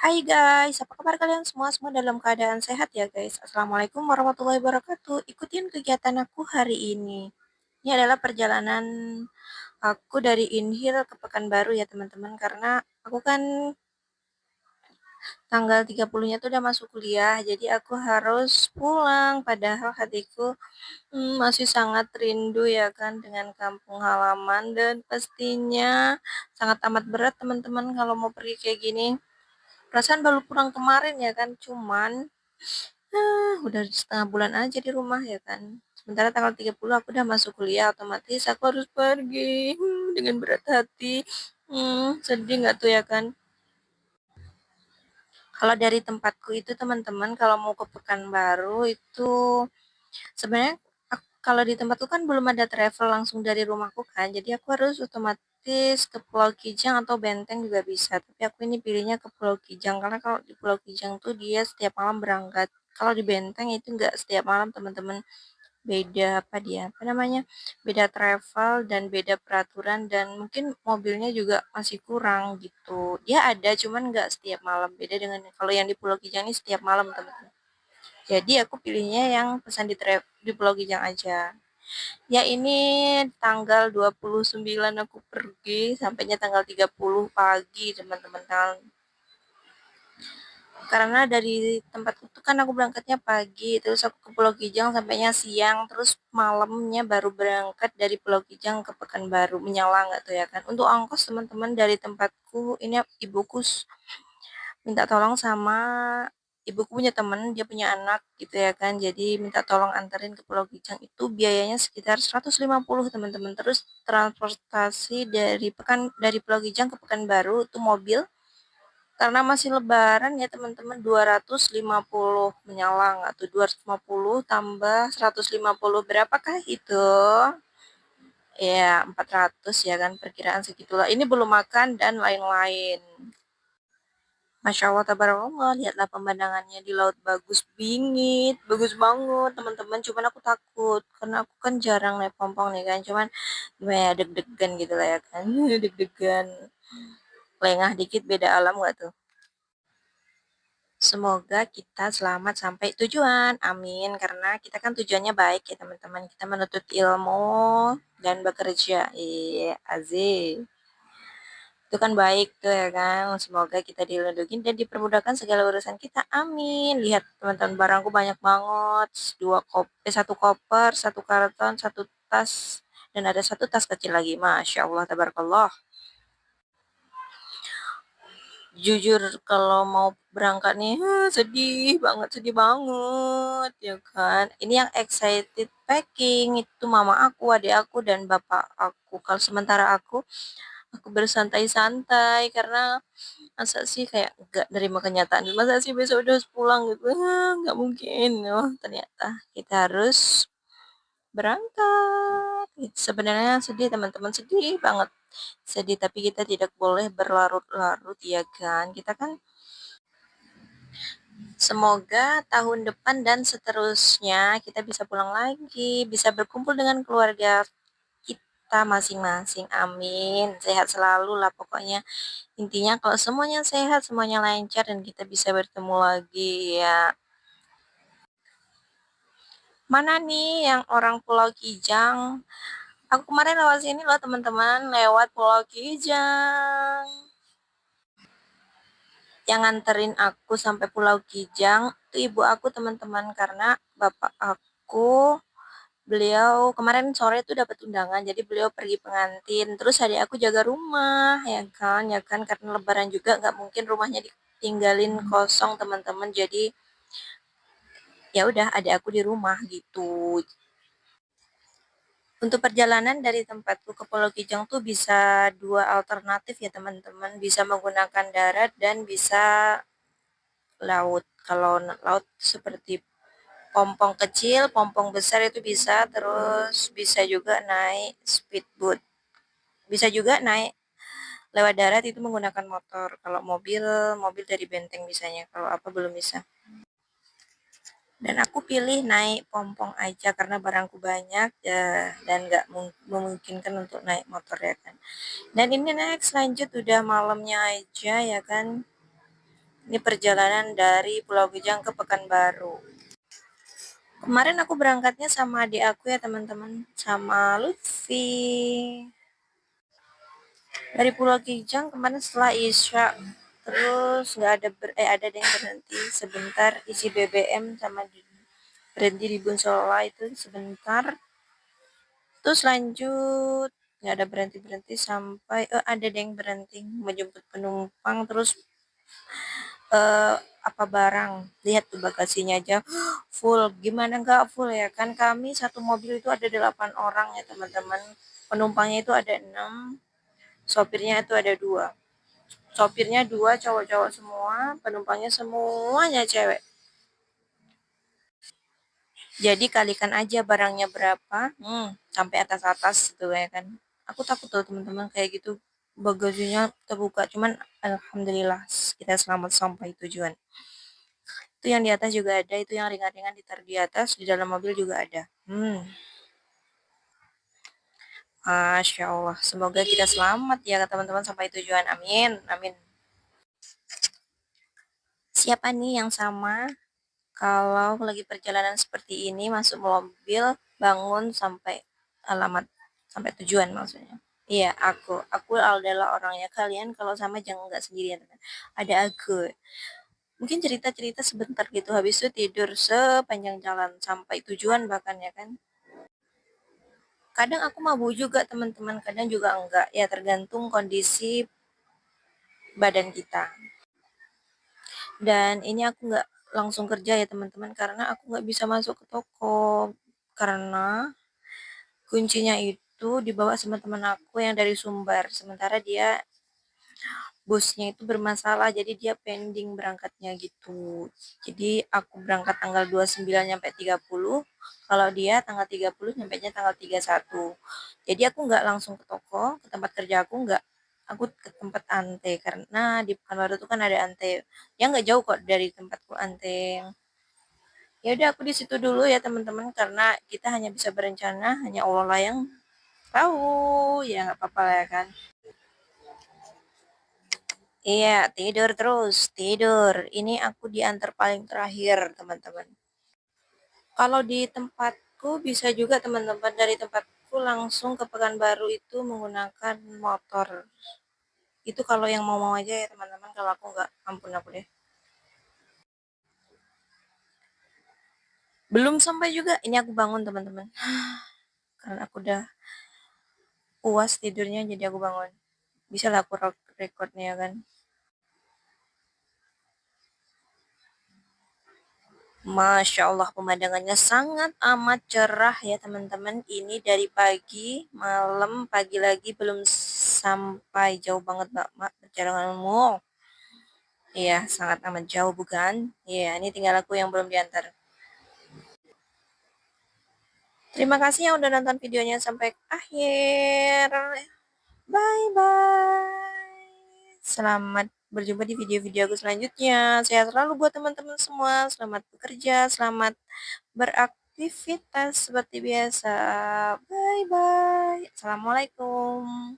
Hai guys, apa kabar kalian semua? Semua dalam keadaan sehat ya guys. Assalamualaikum warahmatullahi wabarakatuh. Ikutin kegiatan aku hari ini. Ini adalah perjalanan aku dari Inhil ke Pekanbaru ya teman-teman. Karena aku kan tanggal 30-nya tuh udah masuk kuliah. Jadi aku harus pulang. Padahal hatiku masih sangat rindu ya kan dengan kampung halaman. Dan pastinya sangat amat berat teman-teman kalau mau pergi kayak gini. Perasaan baru pulang kemarin ya kan, cuman udah setengah bulan aja di rumah ya kan. Sementara tanggal 30 aku udah masuk kuliah, otomatis aku harus pergi dengan berat hati. Sedih nggak tuh ya kan? Kalau dari tempatku itu teman-teman, kalau mau ke Pekanbaru itu sebenarnya kalau di tempatku kan belum ada travel langsung dari rumahku kan, jadi aku harus otomatis ke Pulau Kijang atau Benteng juga bisa. Tapi aku ini pilihnya ke Pulau Kijang karena kalau di Pulau Kijang tuh dia setiap malam berangkat. Kalau di Benteng itu enggak setiap malam teman-teman, beda apa dia apa namanya, beda travel dan beda peraturan dan mungkin mobilnya juga masih kurang gitu. Dia ada cuman enggak setiap malam, beda dengan kalau yang di Pulau Kijang ini setiap malam teman-teman. Jadi aku pilihnya yang pesan di Pulau Kijang aja. Ya ini tanggal 29 aku pergi, sampainya tanggal 30 pagi teman-teman. Karena dari tempat itu kan aku berangkatnya pagi, terus aku ke Pulau Kijang sampainya siang, terus malamnya baru berangkat dari Pulau Kijang ke Pekanbaru. Menyala nggak tuh ya kan? Untuk ongkos teman-teman dari tempatku, ini ibuku minta tolong sama ibuku punya temen, dia punya anak gitu ya kan. Jadi minta tolong anterin ke Pulau Kijang itu biayanya sekitar 150 teman-teman. Terus transportasi dari Pulau Kijang ke Pekanbaru itu mobil karena masih lebaran ya teman-teman 250 menyalang atau 250 tambah 150 berapakah itu? Ya 400 ya kan perkiraan segitulah. Ini belum makan dan lain-lain. Masya Allah, tabarakallah, lihatlah pemandangannya di laut bagus bingit, bagus banget teman-teman. Cuman aku takut karena aku kan jarang naik pompong nih kan. Cuman gimana ya, deg-degan gitu lah ya kan, deg-degan. Lengah dikit beda alam gak tuh? Semoga kita selamat sampai tujuan, amin. Karena kita kan tujuannya baik ya teman-teman. Kita menuntut ilmu dan bekerja. Iya, Aziz. Itu kan baik tuh ya kan. Semoga kita dilindungi dan dipermudahkan segala urusan kita. Amin. Lihat teman-teman, barangku banyak banget. Satu koper, satu karton, satu tas, dan ada satu tas kecil lagi. Masya Allah, tabarakallah. Jujur kalau mau berangkat nih, sedih banget ya kan. Ini yang excited packing itu mama aku, adik aku, dan bapak aku. Kalau sementara aku bersantai-santai karena masa sih kayak nggak nerima kenyataan, masa sih besok udah harus pulang gitu. Nggak mungkin. Oh ternyata kita harus berangkat. Sebenarnya sedih teman-teman, sedih banget, sedih, tapi kita tidak boleh berlarut-larut ya kan. Kita kan semoga tahun depan dan seterusnya kita bisa pulang lagi, bisa berkumpul dengan keluarga kita masing-masing. Amin. Sehat selalu lah pokoknya. Intinya kalau semuanya sehat, semuanya lancar, dan kita bisa bertemu lagi ya. Mana nih yang orang Pulau Kijang? Aku kemarin lewat sini loh teman-teman, lewat Pulau Kijang. Yang nganterin aku sampai Pulau Kijang itu ibu aku teman-teman, karena bapak aku beliau kemarin sore tuh dapat undangan, jadi beliau pergi pengantin, terus adik aku jaga rumah ya kan karena lebaran juga nggak mungkin rumahnya ditinggalin kosong teman-teman, jadi ya udah adik aku di rumah gitu. Untuk perjalanan dari tempatku ke Pulau Kijang tuh bisa dua alternatif ya teman-teman, bisa menggunakan darat dan bisa laut. Kalau laut seperti pompong kecil, pompong besar itu bisa, terus bisa juga naik speedboat. Bisa juga naik lewat darat itu menggunakan motor. Kalau mobil, mobil dari Benteng bisanya. Kalau apa belum bisa. Dan aku pilih naik pompong aja karena barangku banyak ya, dan nggak memungkinkan untuk naik motor ya kan. Dan ini next lanjut udah malamnya aja ya kan. Ini perjalanan dari Pulau Gejang ke Pekanbaru. Kemarin aku berangkatnya sama adik aku ya teman-teman, sama Lutfi. Dari Pulau Kijang kemarin setelah Isya, terus nggak ada ada yang berhenti sebentar isi BBM sama berhenti di Bunsola itu sebentar, terus lanjut nggak ada berhenti berhenti sampai ada yang berhenti menjemput penumpang, terus eh, apa barang, lihat tuh bagasinya aja full, gimana nggak full ya kan, kami satu mobil itu ada 8 orang ya teman-teman, penumpangnya itu ada 6, sopirnya itu ada 2. Sopirnya 2 cowok-cowok semua, penumpangnya semuanya cewek. Jadi kalikan aja barangnya berapa, sampai atas-atas gitu ya kan. Aku takut tuh teman-teman kayak gitu, bagasinya terbuka. Cuman alhamdulillah kita selamat sampai tujuan. Itu yang di atas juga ada, itu yang ringan-ringan ditaruh di atas, di dalam mobil juga ada. Masya Allah. Semoga kita selamat ya teman-teman sampai tujuan. Amin. Amin. Siapa nih yang sama kalau lagi perjalanan seperti ini masuk mobil, bangun sampai alamat, sampai tujuan maksudnya. Iya, aku adalah orangnya. Kalian kalau sama jangan nggak sendirian. Ada aku. Mungkin cerita-cerita sebentar gitu, habis itu tidur sepanjang jalan sampai tujuan bahkan ya kan. Kadang aku mabuk juga teman-teman, kadang juga enggak. Ya tergantung kondisi badan kita. Dan ini aku nggak langsung kerja ya teman-teman, karena aku nggak bisa masuk ke toko. Karena kuncinya itu dibawa sama teman aku yang dari Sumbar. Sementara dia busnya itu bermasalah, jadi dia pending berangkatnya gitu. Jadi aku berangkat tanggal 29 nyampe 30, kalau dia tanggal 30 nyampe nya tanggal 31. Jadi aku nggak langsung ke toko, ke tempat kerja aku nggak. Aku ke tempat Ante karena di Pekanbaru itu kan ada Ante. Ya nggak jauh kok dari tempatku Ante. Ya udah aku di situ dulu ya teman-teman, karena kita hanya bisa berencana, hanya Allah lah yang tahu. Ya nggak apa-apa lah ya kan. Iya, tidur terus, tidur. Ini aku diantar paling terakhir, teman-teman. Kalau di tempatku bisa juga teman-teman, dari tempatku langsung ke Pekanbaru itu menggunakan motor. Itu kalau yang mau-mau aja ya teman-teman, kalau aku nggak, ampun aku deh. Belum sampai juga, ini aku bangun teman-teman. Karena aku udah puas tidurnya, jadi aku bangun. Bisa lah aku recordnya kan. Masya Allah, pemandangannya sangat amat cerah ya teman-teman. Ini dari pagi, malam, pagi lagi, belum sampai jauh banget Mbak Mak perjalananmu. Iya, sangat amat jauh bukan? Iya, ini tinggal aku yang belum diantar. Terima kasih yang udah nonton videonya sampai akhir. Bye-bye. Selamat berjumpa di video-video aku selanjutnya. Sehat selalu buat teman-teman semua. Selamat bekerja, selamat beraktivitas seperti biasa. Bye bye. Assalamualaikum.